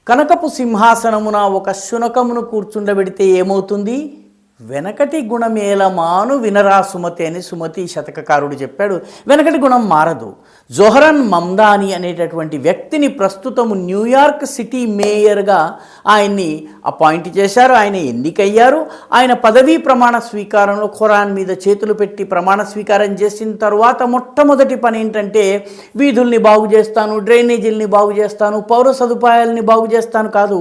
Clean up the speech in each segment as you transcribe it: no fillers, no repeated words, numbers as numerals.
కనకపు సింహాసనమున ఒక శునకమును కూర్చుండబెడితే ఏమవుతుంది? వెనకటి గుణమేలమాను వినరా సుమతి అని సుమతి శతకకారుడు చెప్పాడు. వెనకటి గుణం మారదు. జొహరన్ మమ్దాని అనేటటువంటి వ్యక్తిని ప్రస్తుతము న్యూయార్క్ సిటీ మేయర్గా ఆయన్ని అపాయింట్ చేశారు. ఆయన ఎన్నికయ్యారు. ఆయన పదవీ ప్రమాణ స్వీకారంలో ఖురాన్ మీద చేతులు పెట్టి ప్రమాణ స్వీకారం చేసిన తర్వాత మొట్టమొదటి పని ఏంటంటే వీధుల్ని బాగు చేస్తాను, డ్రైనేజీల్ని బాగు చేస్తాను, పౌర సదుపాయాలని బాగు చేస్తాను కాదు,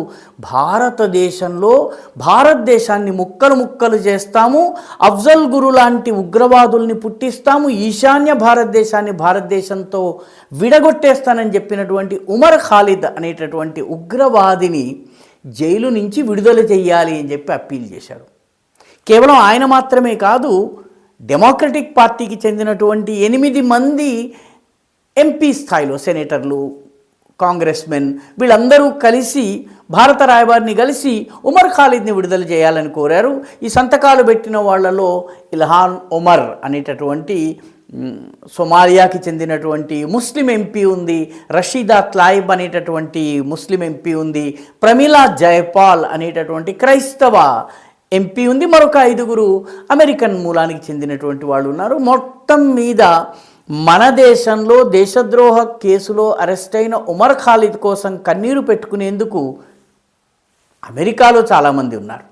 భారతదేశాన్ని ముక్కలు ముక్కలు చేస్తాము, అఫ్జల్ గురు లాంటి ఉగ్రవాదుల్ని పుట్టిస్తాము, ఈశాన్య భారతదేశాన్ని భారతదేశంతో విడగొట్టేస్తానని చెప్పినటువంటి ఉమర్ ఖాలిద్ అనేటటువంటి ఉగ్రవాదిని జైలు నుంచి విడుదల చేయాలి అని చెప్పి అప్పీల్ చేశాడు. కేవలం ఆయన మాత్రమే కాదు, డెమోక్రటిక్ పార్టీకి చెందినటువంటి 8 మంది ఎంపీ స్థాయిలో సెనేటర్లు, కాంగ్రెస్మెన్ వీళ్ళందరూ కలిసి భారత రాయబారిని కలిసి ఉమర్ ఖాలిద్ని విడుదల చేయాలని కోరారు. ఈ సంతకాలు పెట్టిన వాళ్ళలో ఇల్హాన్ ఉమర్ అనేటటువంటి సోమాలియాకి చెందినటువంటి ముస్లిం ఎంపీ ఉంది, రషీదా త్లాయిబ్ అనేటటువంటి ముస్లిం ఎంపీ ఉంది, ప్రమీలా జయపాల్ అనేటటువంటి క్రైస్తవ ఎంపీ ఉంది, మరొక 5 అమెరికన్ మూలానికి చెందినటువంటి వాళ్ళు ఉన్నారు. మొత్తం మీద మన దేశంలో దేశద్రోహ కేసులో అరెస్ట్ అయిన ఉమర్ ఖాలిద్ కోసం కన్నీరు పెట్టుకునేందుకు అమెరికాలో చాలామంది ఉన్నారు.